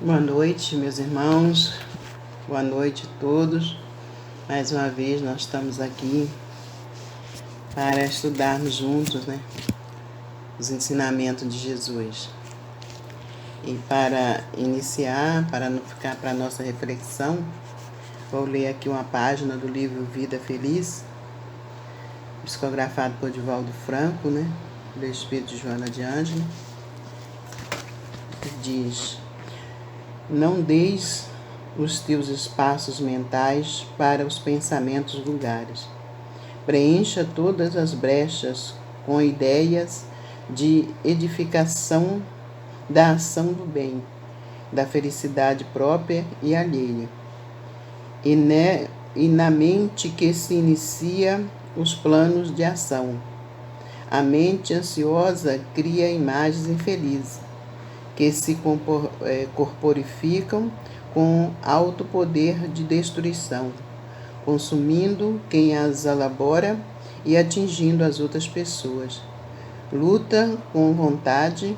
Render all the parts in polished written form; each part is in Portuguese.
Boa noite, meus irmãos. Boa noite a todos. Mais uma vez nós estamos aqui para estudarmos juntos, os ensinamentos de Jesus. E para iniciar, para não ficar para a nossa reflexão, vou ler aqui uma página do livro Vida Feliz, psicografado por Divaldo Franco, do Espírito de Joana de Ângelo, que diz: não deis os teus espaços mentais para os pensamentos vulgares. Preencha todas as brechas com ideias de edificação da ação do bem, da felicidade própria e alheia. E na mente que se inicia os planos de ação. A mente ansiosa cria imagens infelizes, que se corporificam com alto poder de destruição, consumindo quem as elabora e atingindo as outras pessoas. Luta com vontade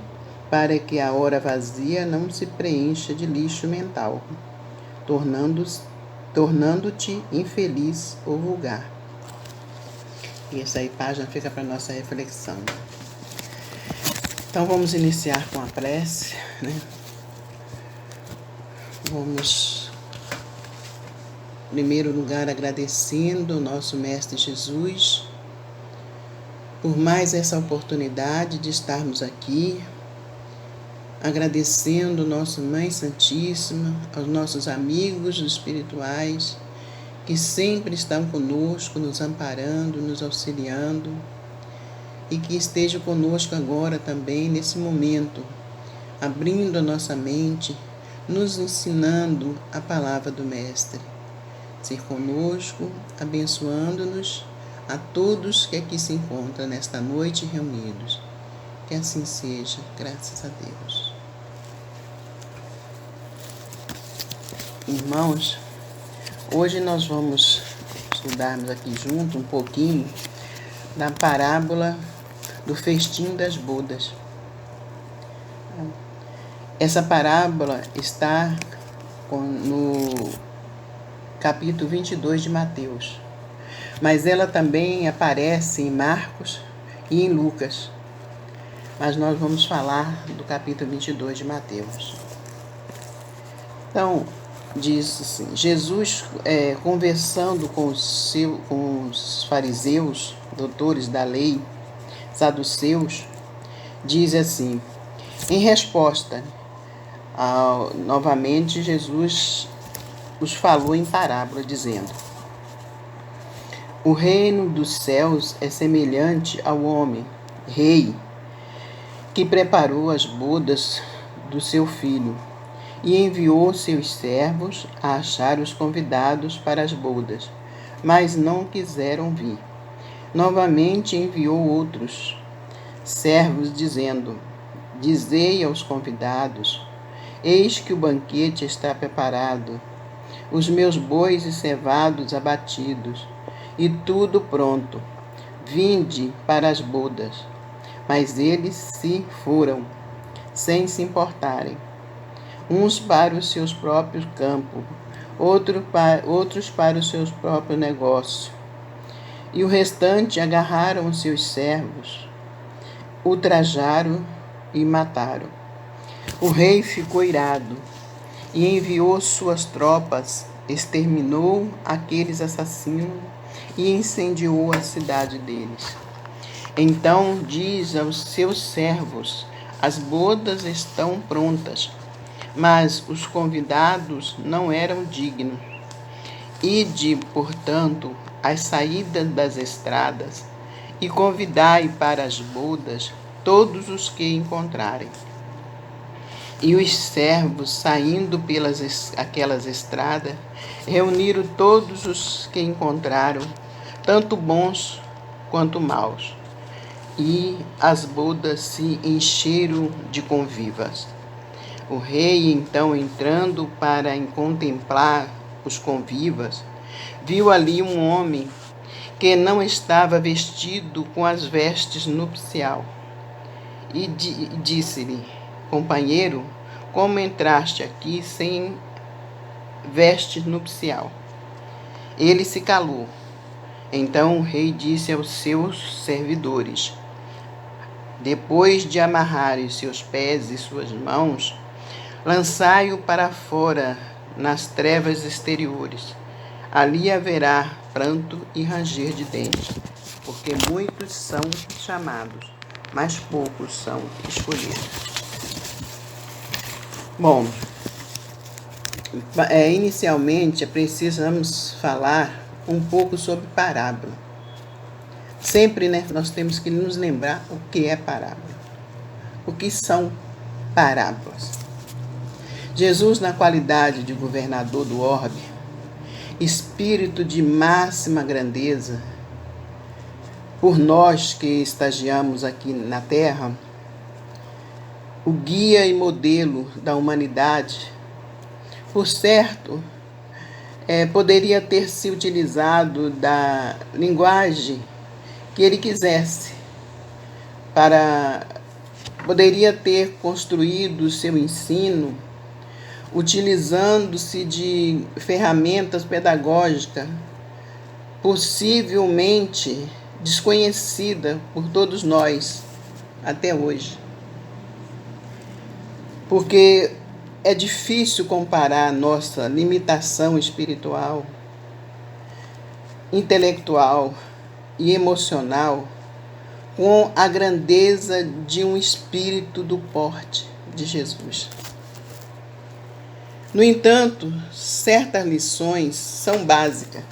para que a hora vazia não se preencha de lixo mental, tornando-te infeliz ou vulgar. E essa aí página fica para nossa reflexão. Então vamos iniciar com a prece, Vamos, em primeiro lugar, agradecendo ao nosso Mestre Jesus por mais essa oportunidade de estarmos aqui, agradecendo nossa Mãe Santíssima, aos nossos amigos espirituais que sempre estão conosco, nos amparando, nos auxiliando, e que estejam conosco agora também, nesse momento, abrindo a nossa mente, nos ensinando a palavra do Mestre. Ser conosco, abençoando-nos a todos que aqui se encontram nesta noite reunidos. Que assim seja, graças a Deus. Irmãos, hoje nós vamos estudarmos aqui junto um pouquinho da parábola do festim das bodas. Essa parábola está no capítulo 22 de Mateus, mas ela também aparece em Marcos e em Lucas. Mas nós vamos falar do capítulo 22 de Mateus. Então, diz assim: Jesus, conversando com os fariseus, doutores da lei, saduceus, diz assim, em resposta, novamente Jesus os falou em parábola, dizendo: o reino dos céus é semelhante ao homem, rei, que preparou as bodas do seu filho e enviou seus servos a achar os convidados para as bodas, mas não quiseram vir. Novamente enviou outros servos, dizendo: dizei aos convidados: eis que o banquete está preparado, os meus bois e cevados abatidos, e tudo pronto. Vinde para as bodas. Mas eles se foram, sem se importarem. Uns para os seus próprios campos, outros para os seus próprios negócios. E o restante agarraram os seus servos, ultrajaram e mataram. O rei ficou irado e enviou suas tropas, exterminou aqueles assassinos e incendiou a cidade deles. Então diz aos seus servos: as bodas estão prontas, mas os convidados não eram dignos. Ide, portanto, às saídas das estradas e convidai para as bodas todos os que encontrarem. E os servos, saindo pelas aquelas estradas, reuniram todos os que encontraram, tanto bons quanto maus. E as bodas se encheram de convivas. O rei, então, entrando para contemplar os convivas, viu ali um homem que não estava vestido com as vestes nupcial. E disse-lhe: companheiro, como entraste aqui sem veste nupcial? Ele se calou. Então o rei disse aos seus servidores: depois de amarrarem seus pés e suas mãos, lançai-o para fora nas trevas exteriores. Ali haverá pranto e ranger de dentes, porque muitos são chamados, mas poucos são escolhidos. Bom, inicialmente precisamos falar um pouco sobre parábola. Sempre, nós temos que nos lembrar o que é parábola. O que são parábolas? Jesus, na qualidade de governador do orbe, espírito de máxima grandeza, por nós que estagiamos aqui na Terra, o guia e modelo da humanidade, por certo, poderia ter se utilizado da linguagem que ele quisesse, poderia ter construído o seu ensino utilizando-se de ferramentas pedagógicas possivelmente desconhecida por todos nós até hoje. Porque é difícil comparar nossa limitação espiritual, intelectual e emocional com a grandeza de um espírito do porte de Jesus. No entanto, certas lições são básicas.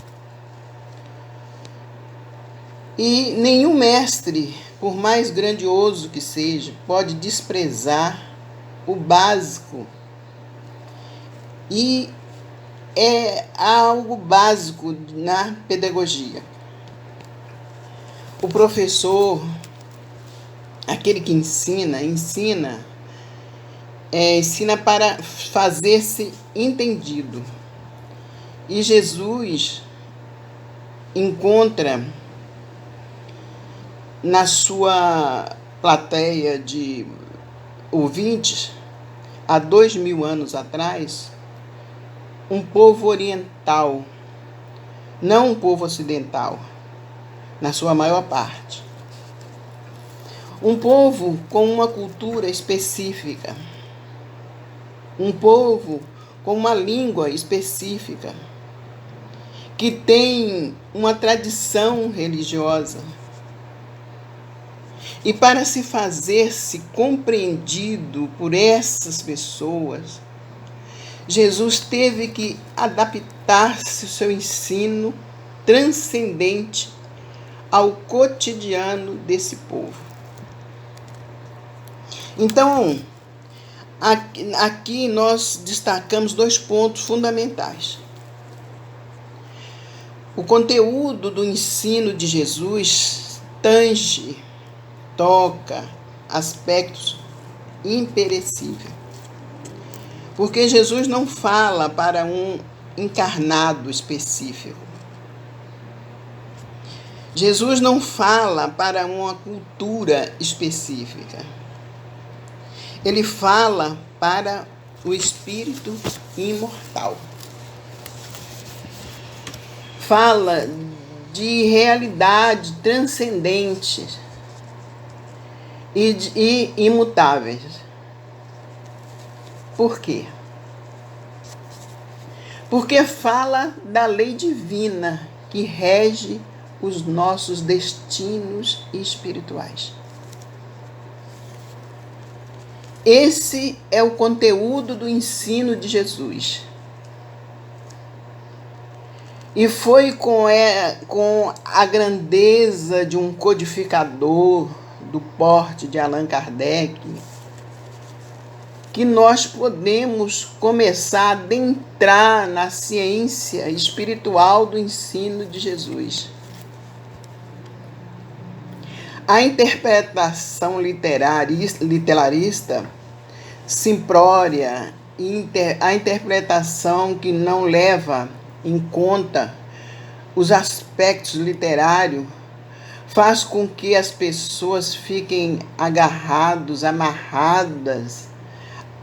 E nenhum mestre, por mais grandioso que seja, pode desprezar o básico. E é algo básico na pedagogia. O professor, aquele que ensina para fazer-se entendido. E Jesus encontra na sua plateia de ouvintes, há 2000 anos atrás, um povo oriental, não um povo ocidental, na sua maior parte. Um povo com uma cultura específica, um povo com uma língua específica, que tem uma tradição religiosa. E para se fazer-se compreendido por essas pessoas, Jesus teve que adaptar-se ao seu ensino transcendente ao cotidiano desse povo. Então, aqui nós destacamos 2 pontos fundamentais. O conteúdo do ensino de Jesus toca aspectos imperecíveis. Porque Jesus não fala para um encarnado específico. Jesus não fala para uma cultura específica. Ele fala para o espírito imortal. Fala de realidade transcendente e imutáveis. Por quê? Porque fala da lei divina que rege os nossos destinos espirituais. Esse é o conteúdo do ensino de Jesus. E foi com a grandeza de um codificador do porte de Allan Kardec que nós podemos começar a adentrar na ciência espiritual do ensino de Jesus. A interpretação literarista, simplória, a interpretação que não leva em conta os aspectos literários, faz com que as pessoas fiquem amarradas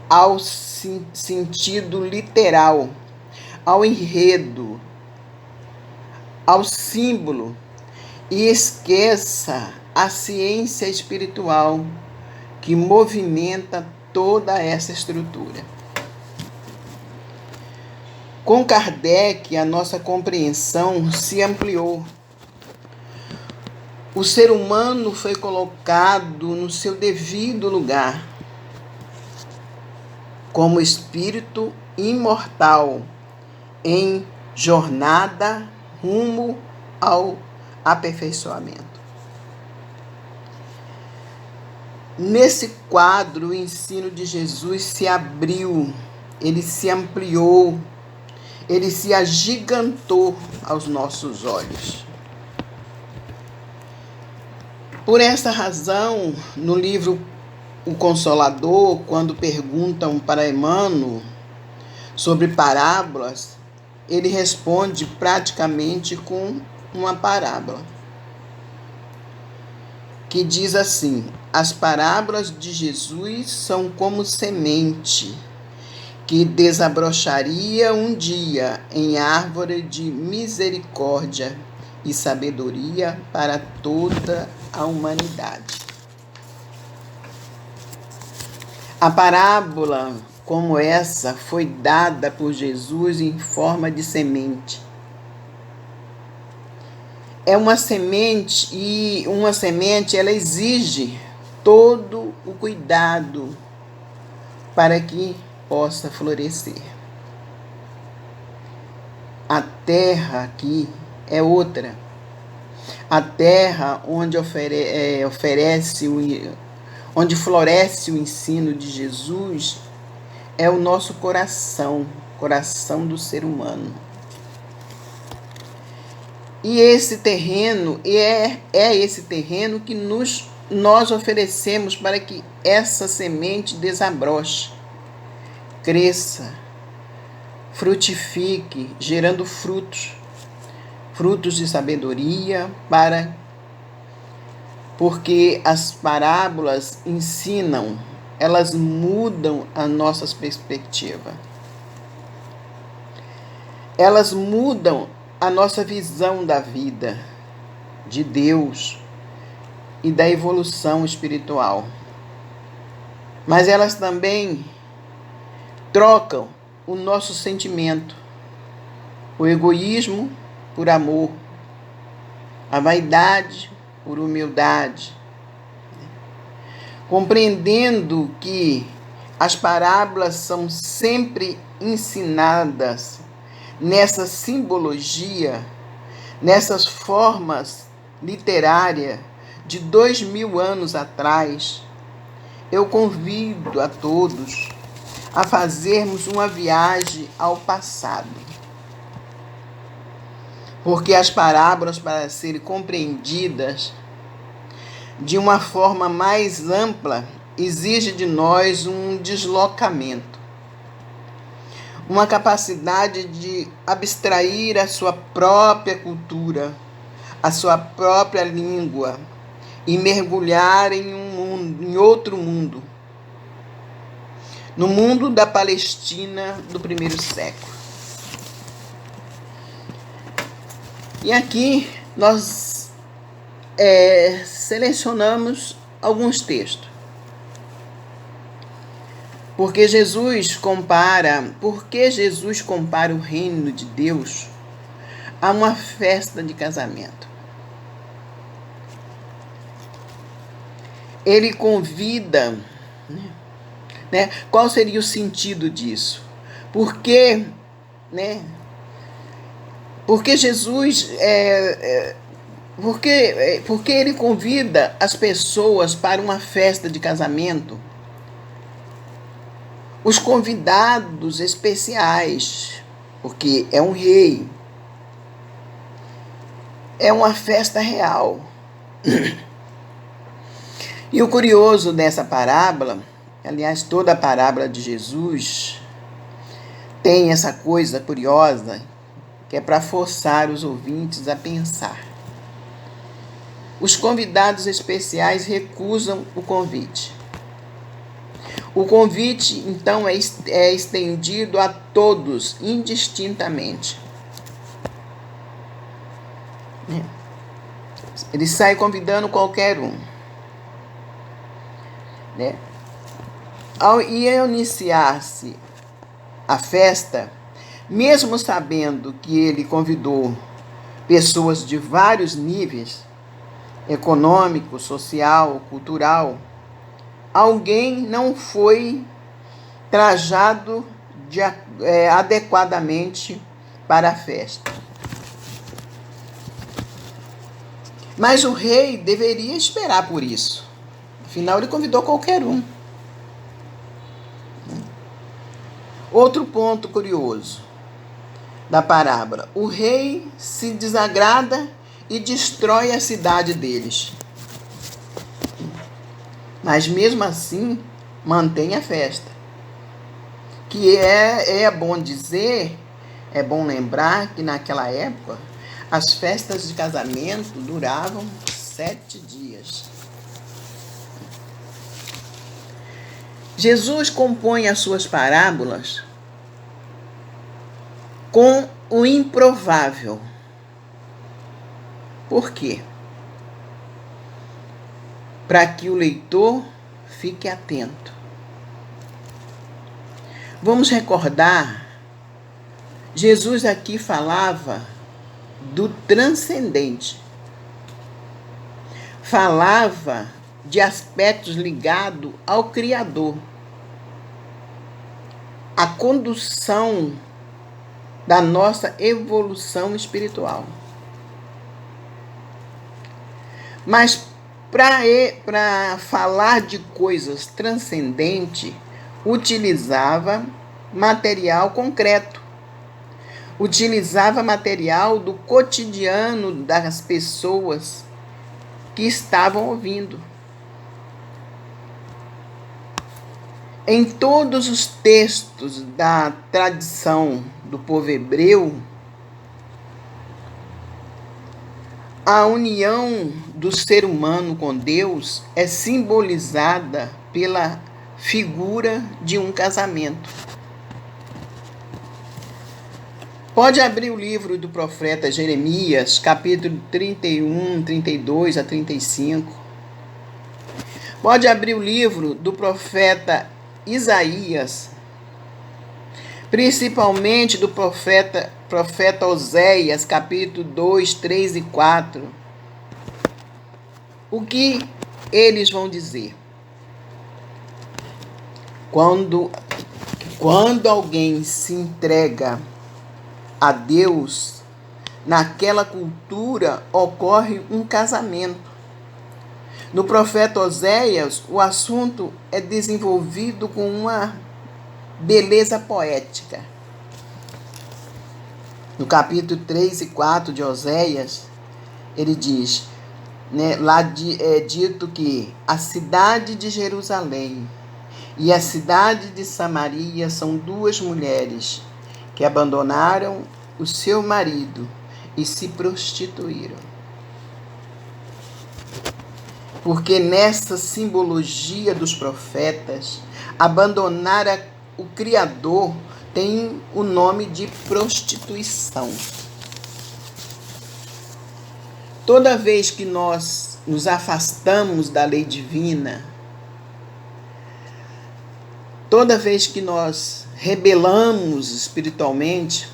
ao sentido literal, ao enredo, ao símbolo e esqueça a ciência espiritual que movimenta toda essa estrutura. Com Kardec, a nossa compreensão se ampliou. O ser humano foi colocado no seu devido lugar, como espírito imortal, em jornada rumo ao aperfeiçoamento. Nesse quadro, o ensino de Jesus se abriu, ele se ampliou, ele se agigantou aos nossos olhos. Por essa razão, no livro O Consolador, quando perguntam para Emmanuel sobre parábolas, ele responde praticamente com uma parábola, que diz assim: as parábolas de Jesus são como semente que desabrocharia um dia em árvore de misericórdia e sabedoria para toda a humanidade. A parábola como essa foi dada por Jesus em forma de semente. É uma semente e uma semente ela exige todo o cuidado para que possa florescer. A terra aqui é outra. A terra onde onde floresce o ensino de Jesus é o nosso coração, coração do ser humano. E esse terreno é esse terreno que nós oferecemos para que essa semente desabroche, cresça, frutifique, gerando frutos de sabedoria, porque as parábolas ensinam, elas mudam a nossa perspectiva. Elas mudam a nossa visão da vida, de Deus e da evolução espiritual. Mas elas também trocam o nosso sentimento, o egoísmo por amor, a vaidade por humildade, compreendendo que as parábolas são sempre ensinadas nessa simbologia, nessas formas literárias de 2000 anos atrás. Eu convido a todos a fazermos uma viagem ao passado. Porque as parábolas, para serem compreendidas de uma forma mais ampla, exige de nós um deslocamento, uma capacidade de abstrair a sua própria cultura, a sua própria língua e mergulhar em outro mundo, no mundo da Palestina do primeiro século. E aqui nós selecionamos alguns textos. Por que Jesus compara o reino de Deus a uma festa de casamento? Ele convida, né? Qual seria o sentido disso? Porque Jesus porque ele convida as pessoas para uma festa de casamento. Os convidados especiais, porque é um rei, é uma festa real. E o curioso dessa parábola, aliás, toda a parábola de Jesus tem essa coisa curiosa, que é para forçar os ouvintes a pensar. Os convidados especiais recusam o convite. O convite, então, é estendido a todos, indistintamente. Ele sai convidando qualquer um. Né? Ao iniciar-se a festa, mesmo sabendo que ele convidou pessoas de vários níveis, econômico, social, cultural, alguém não foi trajado adequadamente para a festa. Mas o rei deveria esperar por isso. Afinal, ele convidou qualquer um. Outro ponto curioso da parábola. O rei se desagrada e destrói a cidade deles. Mas mesmo assim, mantém a festa. Que é bom dizer, é bom lembrar que naquela época, as festas de casamento duravam 7 dias. Jesus compõe as suas parábolas com o improvável. Por quê? Para que o leitor fique atento. Vamos recordar, Jesus aqui falava do transcendente. Falava de aspectos ligados ao Criador. A condução da nossa evolução espiritual. Mas para falar de coisas transcendentes, utilizava material concreto. Utilizava material do cotidiano das pessoas que estavam ouvindo. Em todos os textos da tradição do povo hebreu, a união do ser humano com Deus é simbolizada pela figura de um casamento. Pode abrir o livro do profeta Jeremias, capítulo 31, 32 a 35. Pode abrir o livro do profeta Isaías, principalmente do profeta Oséias, capítulo 2, 3 e 4. O que eles vão dizer? Quando alguém se entrega a Deus, naquela cultura ocorre um casamento. No profeta Oséias, o assunto é desenvolvido com uma beleza poética. No capítulo 3 e 4 de Oséias, ele diz, é dito que a cidade de Jerusalém e a cidade de Samaria são 2 mulheres que abandonaram o seu marido e se prostituíram. Porque nessa simbologia dos profetas, abandonar o Criador tem o nome de prostituição. Toda vez que nós nos afastamos da lei divina, toda vez que nós rebelamos espiritualmente,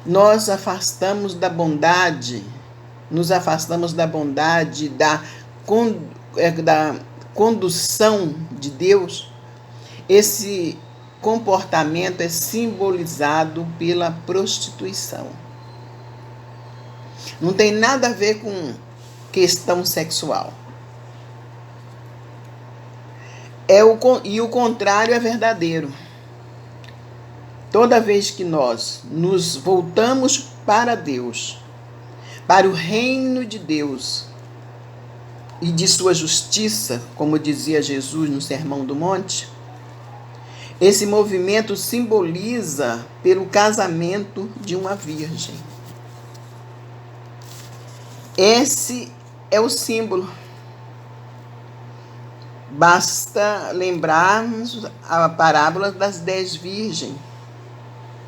nós afastamos da bondade, nos afastamos da bondade, da condução de Deus. Esse comportamento é simbolizado pela prostituição. Não tem nada a ver com questão sexual. E o contrário é verdadeiro. Toda vez que nós nos voltamos para Deus, para o reino de Deus e de sua justiça, como dizia Jesus no Sermão do Monte, esse movimento simboliza pelo casamento de uma virgem. Esse é o símbolo Basta lembrarmos a parábola das 10 virgens.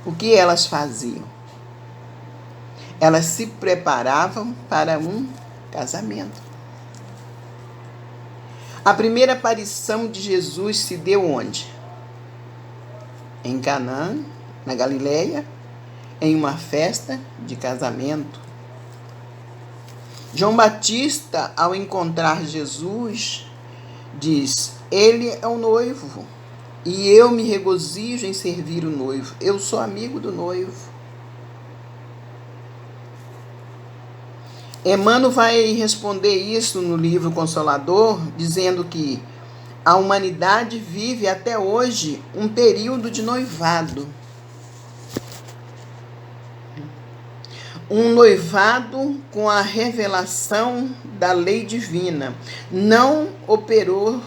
O que elas faziam? Elas se preparavam para um casamento. A primeira aparição de Jesus se deu onde? Em Canaã, na Galileia, em uma festa de casamento. João Batista, ao encontrar Jesus, diz: ele é o noivo, e eu me regozijo em servir o noivo. Eu sou amigo do noivo. Emmanuel vai responder isso no livro Consolador, dizendo que a humanidade vive até hoje um período de noivado. Um noivado com a revelação da lei divina. Não operou-se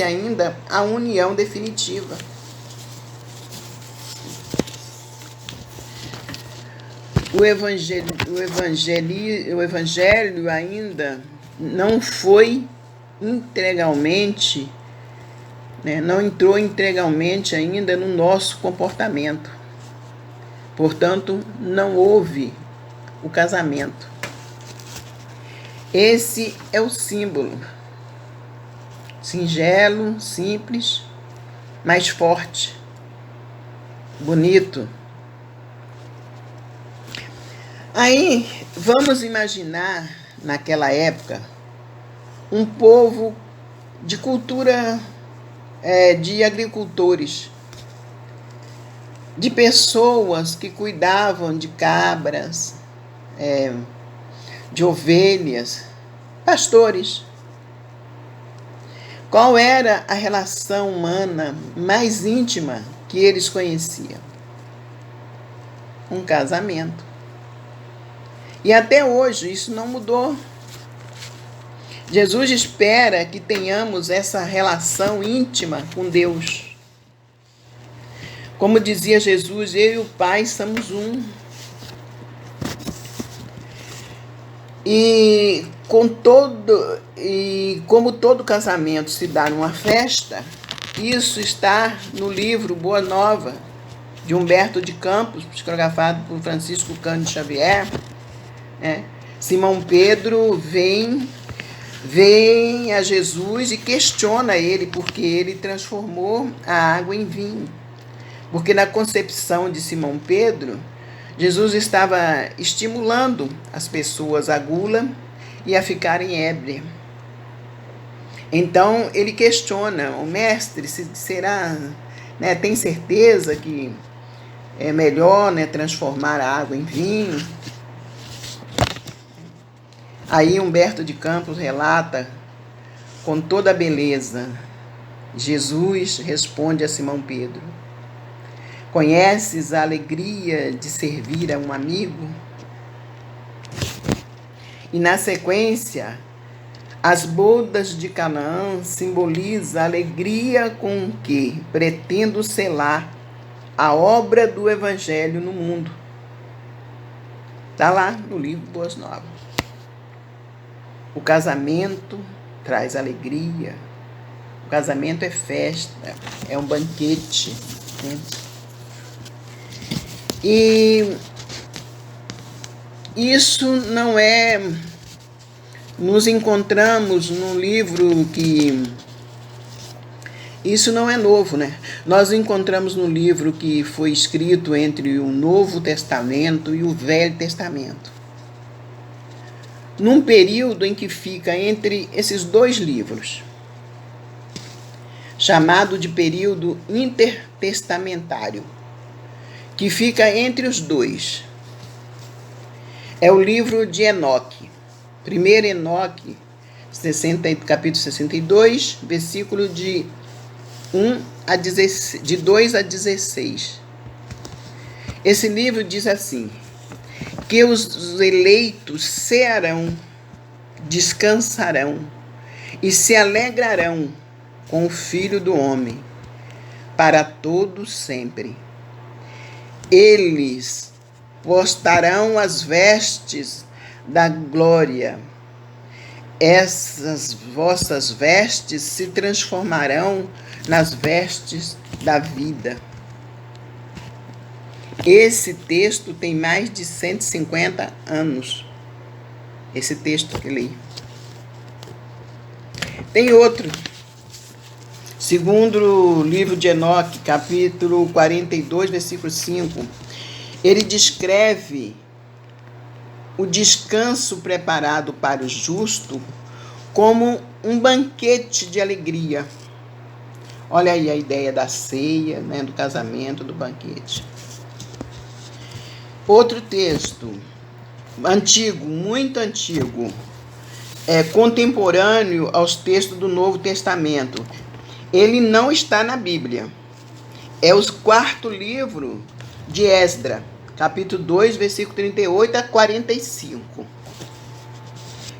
ainda a união definitiva. O evangelho ainda não foi integralmente, não entrou integralmente ainda no nosso comportamento. Portanto, não houve o casamento. Esse é o símbolo. Singelo, simples, mas forte, bonito. Aí, vamos imaginar, naquela época, um povo de cultura de agricultores, de pessoas que cuidavam de cabras, de ovelhas, pastores. Qual era a relação humana mais íntima que eles conheciam? Um casamento. E até hoje isso não mudou. Jesus espera que tenhamos essa relação íntima com Deus. Como dizia Jesus, eu e o Pai somos um. E como todo casamento se dá numa festa, isso está no livro Boa Nova, de Humberto de Campos, psicografado por Francisco Cândido Xavier. Simão Pedro vem a Jesus e questiona ele porque ele transformou a água em vinho. Porque na concepção de Simão Pedro, Jesus estava estimulando as pessoas à gula e a ficarem ébrias. Então ele questiona o mestre, se será, tem certeza que é melhor transformar a água em vinho? Aí Humberto de Campos relata com toda a beleza. Jesus responde a Simão Pedro: conheces a alegria de servir a um amigo? E na sequência, as bodas de Canaã simbolizam a alegria com que pretendo selar a obra do Evangelho no mundo. Está lá no livro Boas Novas. O casamento traz alegria. O casamento é festa, é um banquete. E isso não é... Nos encontramos num livro que... Isso não é novo, Nós encontramos no livro que foi escrito entre o Novo Testamento e o Velho Testamento. Num período em que fica entre esses dois livros, chamado de período intertestamentário, que fica entre os dois. É o livro de Enoque. Primeiro Enoque, capítulo 62, versículo de 2 a 16. Esse livro diz assim: que os eleitos cearão, descansarão e se alegrarão com o Filho do Homem para todo sempre. Eles postarão as vestes da glória essas vossas vestes se transformarão nas vestes da vida. Esse texto tem mais de 150 anos. Esse texto que eu li. Tem outro. Segundo o livro de Enoque, capítulo 42, versículo 5, ele descreve o descanso preparado para o justo como um banquete de alegria. Olha aí a ideia da ceia, né, do casamento, do banquete. Outro texto, antigo, muito antigo, contemporâneo aos textos do Novo Testamento. Ele não está na Bíblia. É o quarto livro de Esdras, capítulo 2, versículo 38 a 45.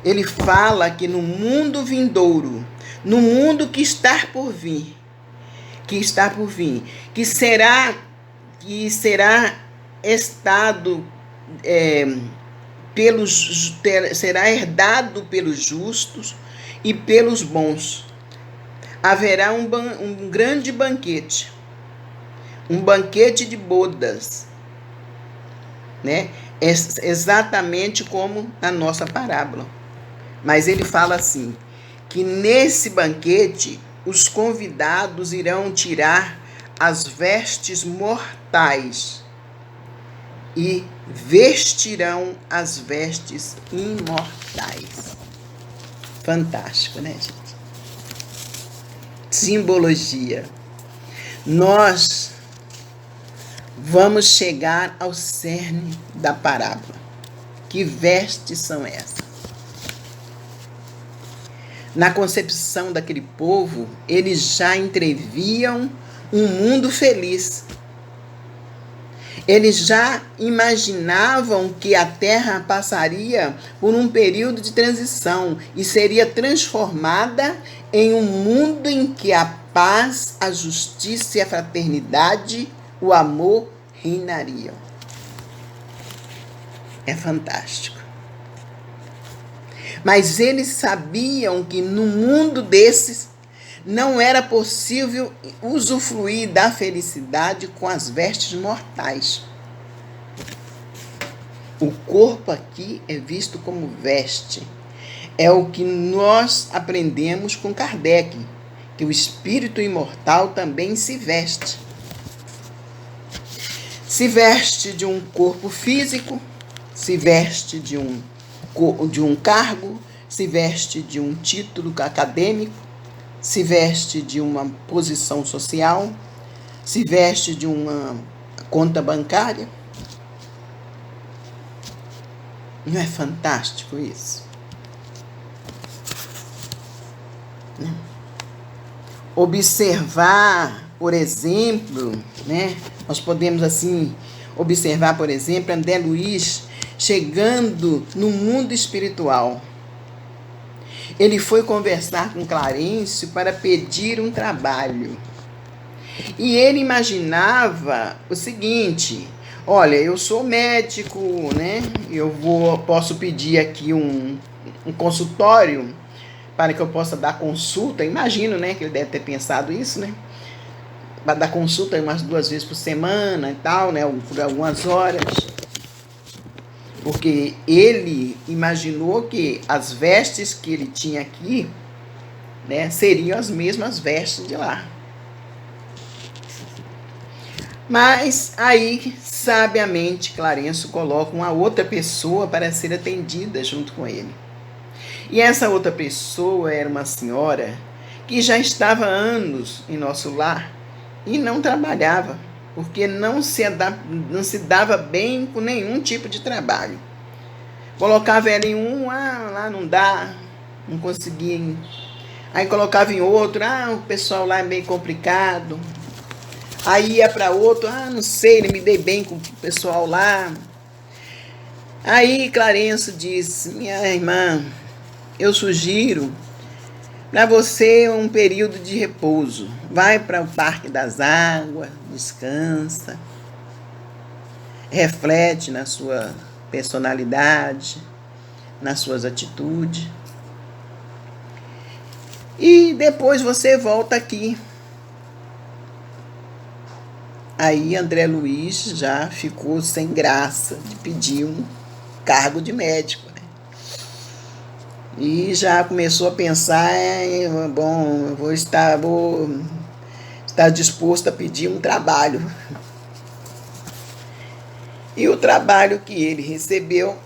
Ele fala que no mundo vindouro, no mundo que está por vir, que será estado será herdado pelos justos e pelos bons. Haverá um grande banquete, um banquete de bodas, né? Exatamente como na nossa parábola. Mas ele fala assim, que nesse banquete os convidados irão tirar as vestes mortais e vestirão as vestes imortais. Fantástico, né, gente? Simbologia. Nós vamos chegar ao cerne da parábola. Que vestes são essas? Na concepção daquele povo, eles já entreviam um mundo feliz. Eles já imaginavam que a terra passaria por um período de transição e seria transformada em um mundo em que a paz, a justiça e a fraternidade, o amor reinariam. É fantástico. Mas eles sabiam que no mundo desses não era possível usufruir da felicidade com as vestes mortais. O corpo aqui é visto como veste. É o que nós aprendemos com Kardec, que o espírito imortal também se veste. Se veste de um corpo físico, se veste de um cargo, se veste de um título acadêmico, se veste de uma posição social, se veste de uma conta bancária. Não é fantástico isso? Observar, por exemplo, né? Nós podemos assim observar, por exemplo, André Luiz chegando no mundo espiritual. Ele foi conversar com Clarencio para pedir um trabalho. E ele imaginava o seguinte: olha, eu sou médico, né? Posso pedir aqui um consultório para que eu possa dar consulta. Imagino, né, que ele deve ter pensado isso, né? Para dar consulta umas 2 vezes por semana e tal, né? Por algumas horas. Porque ele imaginou que as vestes que ele tinha aqui, né, seriam as mesmas vestes de lá. Mas aí, sabiamente, Clarencio coloca uma outra pessoa para ser atendida junto com ele. E essa outra pessoa era uma senhora que já estava há anos em nosso lar e não trabalhava, porque não se dava bem com nenhum tipo de trabalho. Colocava ela em lá não dá, não conseguia. Aí colocava em outro, o pessoal lá é meio complicado. Aí ia para outro, não sei, não me dei bem com o pessoal lá. Aí Clarencio disse: minha irmã, eu sugiro para você um período de repouso. Vai para o Parque das Águas, descansa, reflete na sua personalidade, nas suas atitudes. e depois você volta aqui. Aí André Luiz já ficou sem graça de pedir um cargo de médico, né? E já começou a pensar, bom, vou estar disposto a pedir um trabalho. E o trabalho que ele recebeu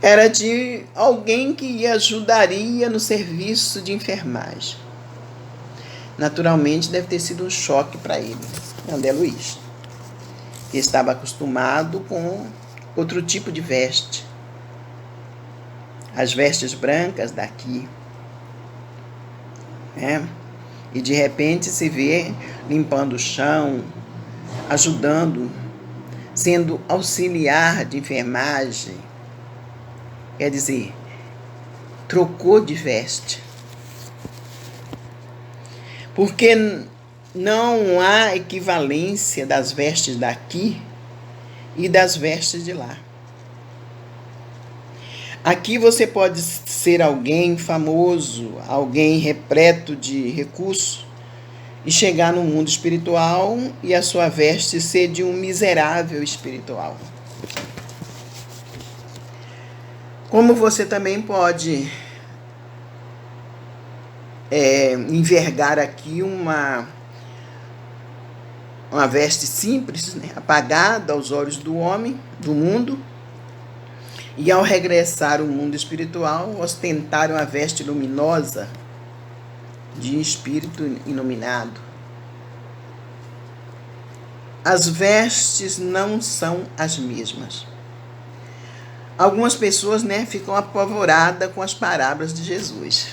era de alguém que ajudaria no serviço de enfermagem. Naturalmente, deve ter sido um choque para ele, André Luiz, que estava acostumado com outro tipo de veste. As vestes brancas daqui, né? E de repente se vê limpando o chão, ajudando, sendo auxiliar de enfermagem. Quer dizer, trocou de veste. Porque não há equivalência das vestes daqui e das vestes de lá. Aqui você pode ser alguém famoso, alguém repleto de recursos, e chegar no mundo espiritual e a sua veste ser de um miserável espiritual. Como você também pode envergar aqui uma veste simples, né, apagada aos olhos do homem, do mundo, e ao regressar ao mundo espiritual, ostentar uma veste luminosa de espírito iluminado. As vestes não são as mesmas. Algumas pessoas, né, ficam apavoradas com as parábolas de Jesus.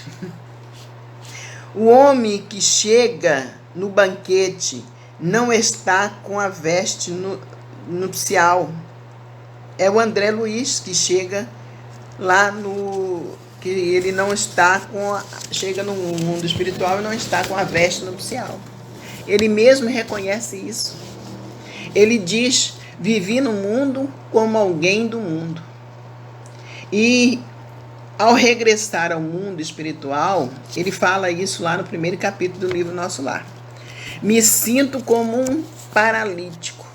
O homem que chega no banquete não está com a veste nupcial. É o André Luiz que chega lá que ele não está chega no mundo espiritual e não está com a veste nupcial. Ele mesmo reconhece isso. Ele diz: vivi no mundo como alguém do mundo. E ao regressar ao mundo espiritual, ele fala isso lá no primeiro capítulo do livro Nosso Lar. Me sinto como um paralítico.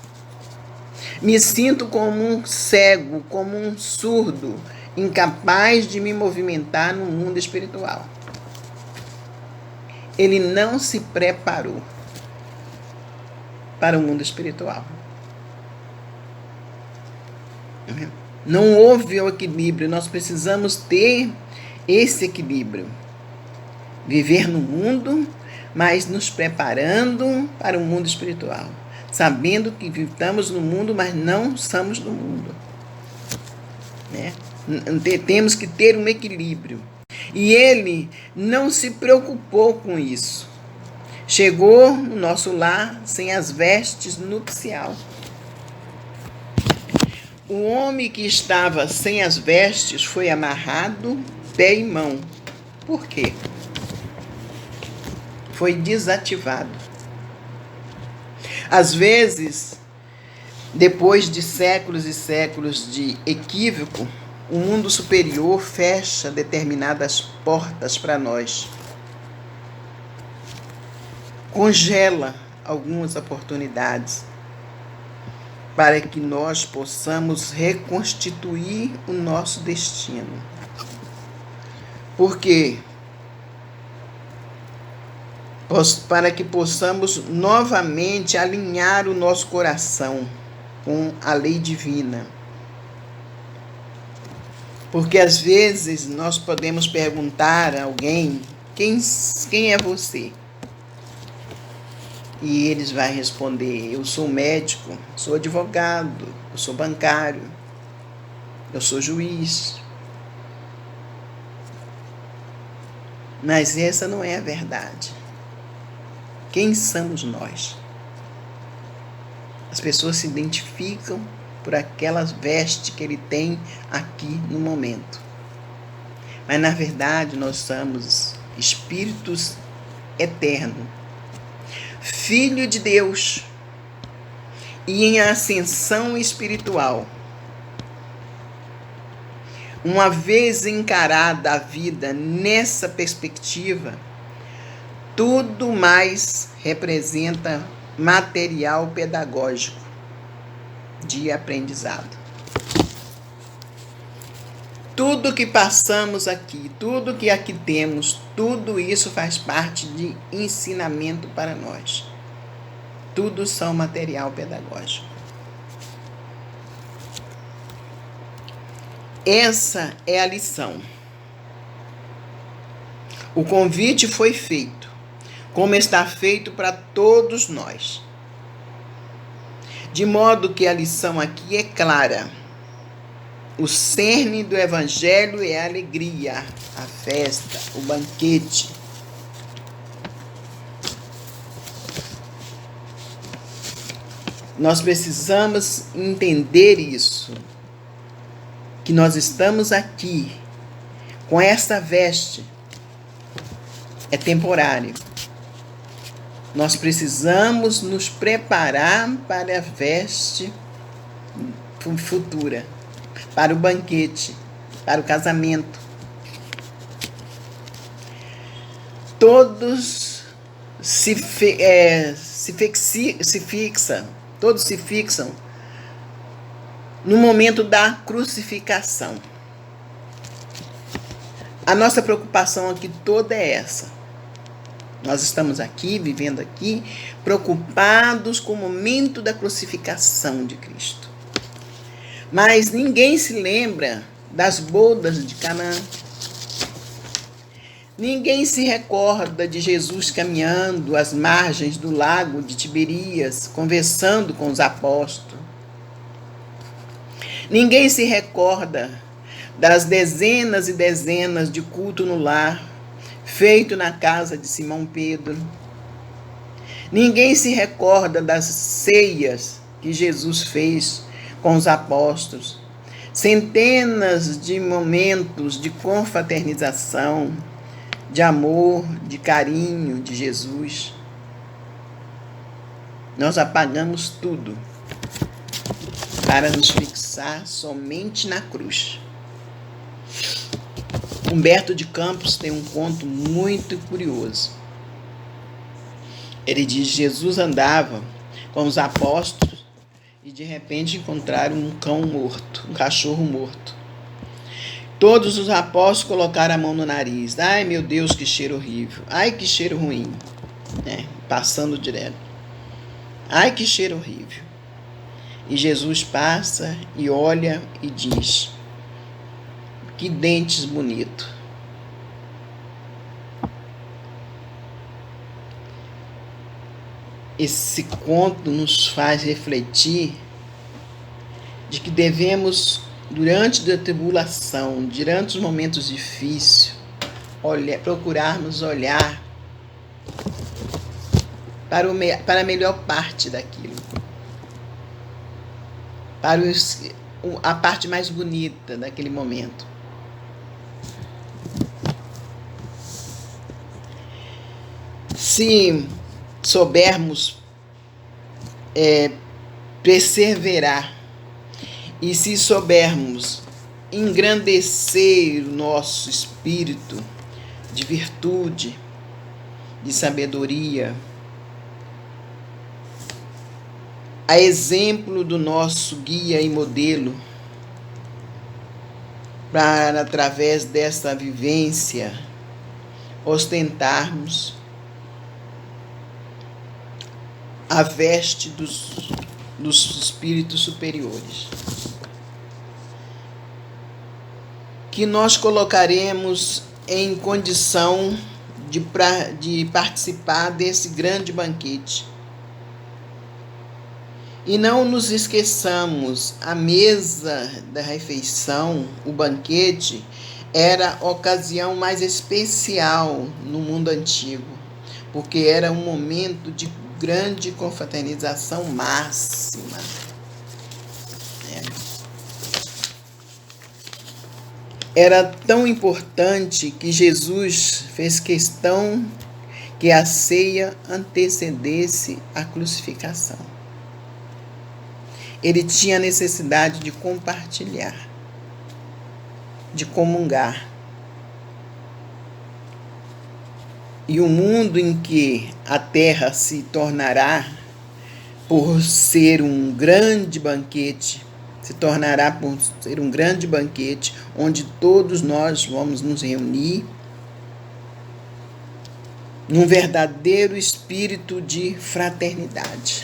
Me sinto como um cego, como um surdo, incapaz de me movimentar no mundo espiritual. Ele não se preparou para o mundo espiritual. Não houve o equilíbrio. Nós precisamos ter esse equilíbrio. Viver no mundo, mas nos preparando para o mundo espiritual. Sabendo que estamos no mundo, mas não somos do mundo. Né? Temos que ter um equilíbrio. E ele não se preocupou com isso. Chegou no nosso lar sem as vestes nupcial. O homem que estava sem as vestes foi amarrado pé e mão. Por quê? Foi desativado. Às vezes, depois de séculos e séculos de equívoco, o mundo superior fecha determinadas portas para nós. Congela algumas oportunidades para que nós possamos reconstituir o nosso destino. Por quê? Para que possamos novamente alinhar o nosso coração com a lei divina. Porque às vezes nós podemos perguntar a alguém: quem é você? E eles vão responder: eu sou médico, sou advogado, eu sou bancário, eu sou juiz. Mas essa não é a verdade. Quem somos nós? As pessoas se identificam por aquelas vestes que ele tem aqui no momento. Mas na verdade nós somos espíritos eternos, Filho de Deus, e em ascensão espiritual. Uma vez encarada a vida nessa perspectiva, tudo mais representa material pedagógico de aprendizado. Tudo que passamos aqui, tudo que aqui temos, tudo isso faz parte de ensinamento para nós. Tudo são material pedagógico. Essa é a lição. O convite foi feito, como está feito para todos nós. De modo que a lição aqui é clara. O cerne do Evangelho é a alegria, a festa, o banquete. Nós precisamos entender isso, que nós estamos aqui com essa veste, é temporário. Nós precisamos nos preparar para a veste futura, para o banquete, para o casamento. Todos se fixam no momento da crucificação. A nossa preocupação aqui toda é essa. Nós estamos aqui, vivendo aqui, preocupados com o momento da crucificação de Cristo. Mas ninguém se lembra das bodas de Canaã. Ninguém se recorda de Jesus caminhando às margens do lago de Tiberias, conversando com os apóstolos. Ninguém se recorda das dezenas e dezenas de culto no lar, feito na casa de Simão Pedro. Ninguém se recorda das ceias que Jesus fez com os apóstolos. Centenas de momentos de confraternização, de amor, de carinho de Jesus. Nós apagamos tudo para nos fixar somente na cruz. Humberto de Campos tem um conto muito curioso. Ele diz que Jesus andava com os apóstolos e de repente encontraram um cão morto, um cachorro morto. Todos os apóstolos colocaram a mão no nariz. Ai, meu Deus, que cheiro horrível. Ai, que cheiro ruim. Passando direto. Ai, que cheiro horrível. E Jesus passa e olha e diz: que dentes bonitos. Esse conto nos faz refletir de que devemos, durante a tribulação, durante os momentos difíceis, procurarmos olhar para a melhor parte daquilo, para a parte mais bonita daquele momento. Se soubermos perseverar e se soubermos engrandecer o nosso espírito de virtude, de sabedoria, a exemplo do nosso guia e modelo, para, através dessa vivência, ostentarmos a veste dos espíritos superiores, que nós colocaremos em condição de participar desse grande banquete. E não nos esqueçamos, a mesa da refeição, o banquete, era a ocasião mais especial no mundo antigo, porque era um momento de grande confraternização máxima. Era tão importante que Jesus fez questão que a ceia antecedesse a crucificação. Ele tinha necessidade de compartilhar. de comungar. E o mundo em que a terra se tornará por ser um grande banquete, onde todos nós vamos nos reunir num verdadeiro espírito de fraternidade,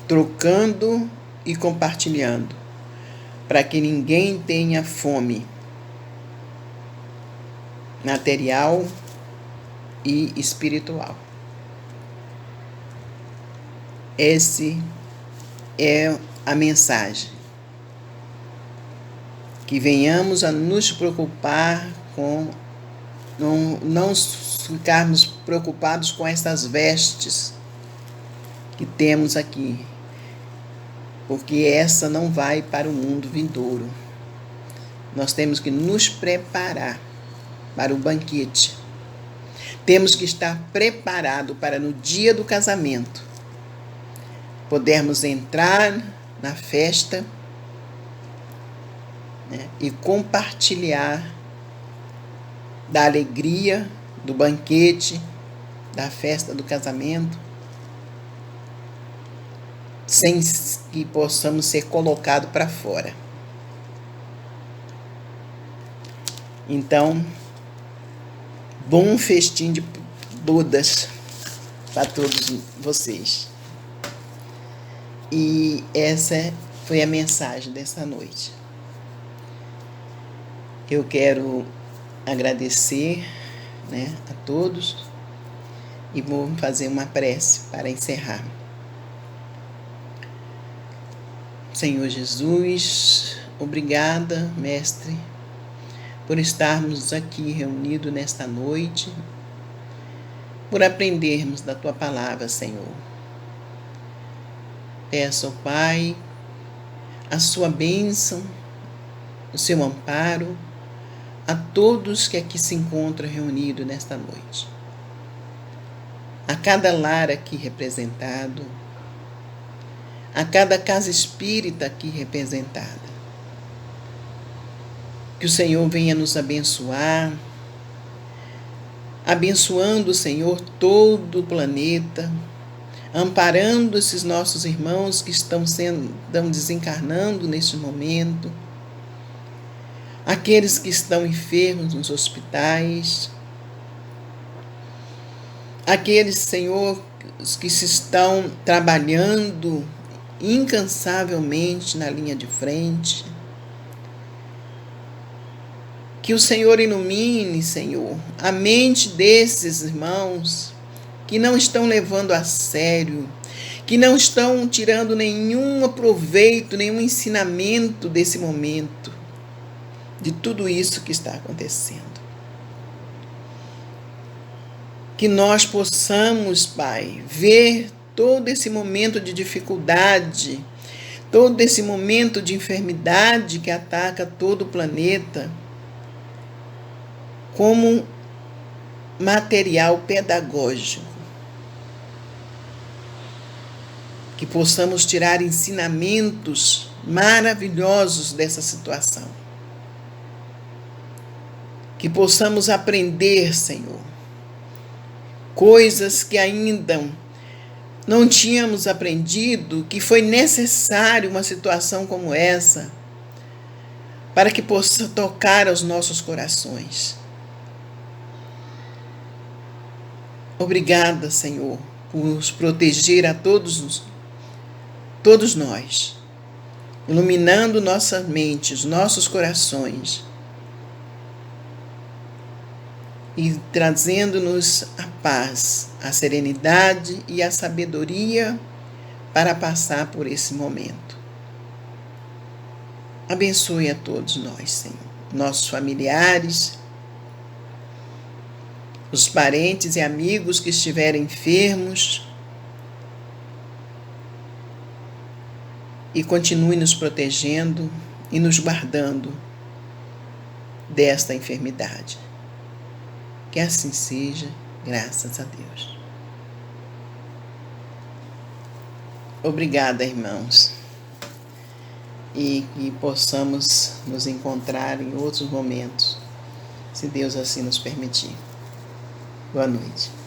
trocando e compartilhando, para que ninguém tenha fome material e espiritual. Essa é a mensagem. Que venhamos a nos preocupar com, não ficarmos preocupados com essas vestes que temos aqui, porque essa não vai para o mundo vindouro. Nós temos que nos preparar para o banquete. Temos que estar preparados para no dia do casamento podermos entrar na festa, né, e compartilhar da alegria do banquete, da festa do casamento, sem que possamos ser colocados para fora. Então, bom festim de bodas para todos vocês. E essa foi a mensagem dessa noite. Eu quero agradecer, né, a todos e vou fazer uma prece para encerrar. Senhor Jesus, obrigada, Mestre, por estarmos aqui reunidos nesta noite, por aprendermos da Tua palavra, Senhor. Peço ao Pai a Sua bênção, o Seu amparo a todos que aqui se encontram reunidos nesta noite. A cada lar aqui representado, a cada casa espírita aqui representada. Que o Senhor venha nos abençoar, abençoando, Senhor, todo o planeta, amparando esses nossos irmãos que estão desencarnando neste momento, aqueles que estão enfermos nos hospitais, aqueles, Senhor, que se estão trabalhando incansavelmente na linha de frente. Que o Senhor ilumine, Senhor, a mente desses irmãos que não estão levando a sério, que não estão tirando nenhum proveito, nenhum ensinamento desse momento, de tudo isso que está acontecendo. Que nós possamos, Pai, ver todo esse momento de dificuldade, todo esse momento de enfermidade que ataca todo o planeta, como material pedagógico. Que possamos tirar ensinamentos maravilhosos dessa situação. Que possamos aprender, Senhor, coisas que ainda não tínhamos aprendido, que foi necessário uma situação como essa, para que possa tocar aos nossos corações. Obrigada, Senhor, por nos proteger a todos nós, iluminando nossas mentes, nossos corações e trazendo-nos a paz, a serenidade e a sabedoria para passar por esse momento. Abençoe a todos nós, Senhor, nossos familiares, os parentes e amigos que estiverem enfermos, e continue nos protegendo e nos guardando desta enfermidade. Que assim seja, graças a Deus. Obrigada, irmãos. e que possamos nos encontrar em outros momentos, se Deus assim nos permitir. Boa noite.